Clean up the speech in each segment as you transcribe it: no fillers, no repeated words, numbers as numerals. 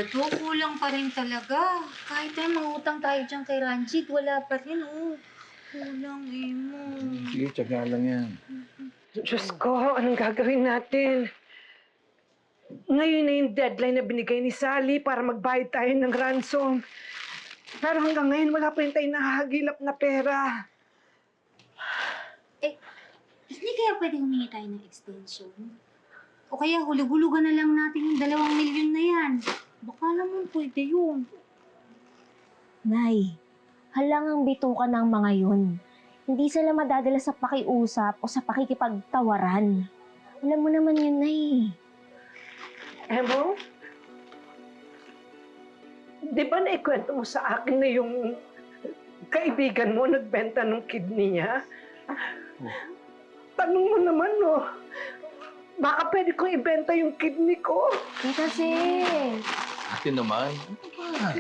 ba to? Kulang pa rin talaga. Kahit tayo mangutang tayo dyan kay Ranjit, wala pa rin, oh. Kulang, mo. Sige, tsaga lang yan. Diyos ko, anong gagawin natin? Ngayon na yung deadline na binigay ni Sally para magbayad tayo ng ransom. Pero hanggang ngayon, wala pa rin tayong nahahagilap na pera. Eh, hindi kaya pwede humingi tayo ng extension? O kaya hulug-hulugan na lang natin yung 2 milyon na yan. Baka naman pwede yun. Nay, halangang bituka ng mga yun. Hindi sila madadala sa pakiusap o sa pakikipagtawaran. Alam mo naman yun, Nay. Emo? Di ba naikwento mo sa akin na yung kaibigan mo nagbenta ng kidney niya? Tanong mo naman, no? Baka pwede kong ibenta yung kidney ko. Kasi, Ate naman, ano ba?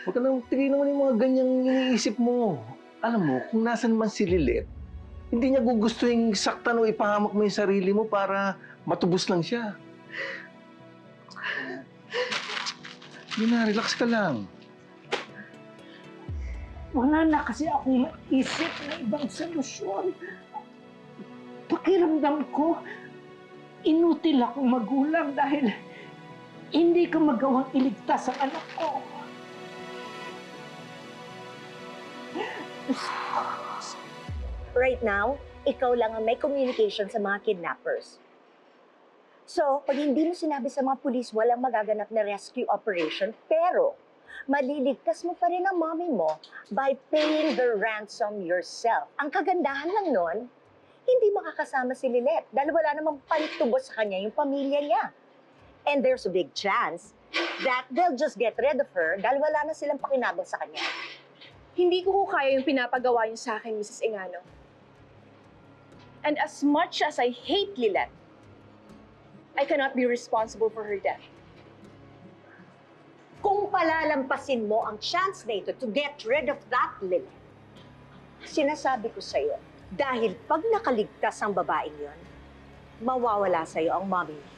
Huwag ka nang tigil naman yung mga ganyang iniisip mo. Alam mo, kung nasan man si Lilet, hindi niya gugustuhin saktan o ipahamak mo yung sarili mo para matubos lang siya. Hindi na, relax ka lang. Wala na kasi akong maisip na ibang solusyon. Pakiramdam ko, inutil akong magulang dahil hindi ko magawang iligtas ang anak ko. Right now, ikaw lang ang may communication sa mga kidnappers. So, pag hindi mo sinabi sa mga pulis, walang magaganap na rescue operation, pero maliligtas mo pa rin ang mommy mo by paying the ransom yourself. Ang kagandahan lang nun, hindi makakasama si Lilet dahil wala namang pantubos sa kanya yung pamilya niya. And there's a big chance that they'll just get rid of her dahil wala na silang pakinabang sa kanya. Hindi ko kaya yung pinapagawa niyo sa akin, Mrs. Engano. And as much as I hate Lilet, I cannot be responsible for her death. Kung palalampasin mo ang chance na ito to get rid of that Lilet, sinasabi ko sa'yo, dahil pag nakaligtas ang babaeng yon, mawawala sa'yo ang mommy mo.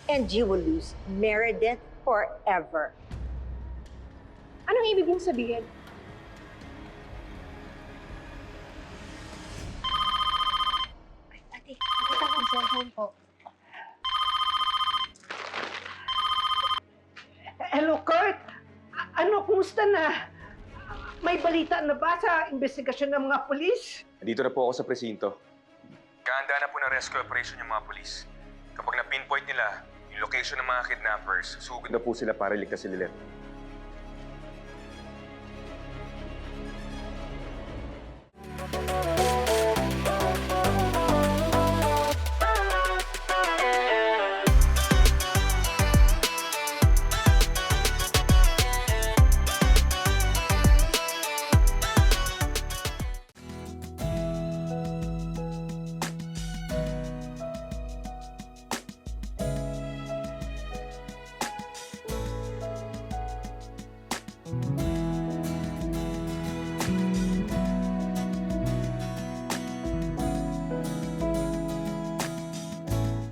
And you will lose Meredith forever. Anong ibig mong sabihin? Ate, nakita ko ang cellphone po. Hello, Kurt! Ano, kumusta na? May balita na ba sa investigasyon ng mga pulis? Nandito na po ako sa presinto. Kahanda na po ng rescue operation yung mga pulis. Kapag na-pinpoint nila yung location ng mga kidnappers, sugod na po sila para iligtas si Lilet.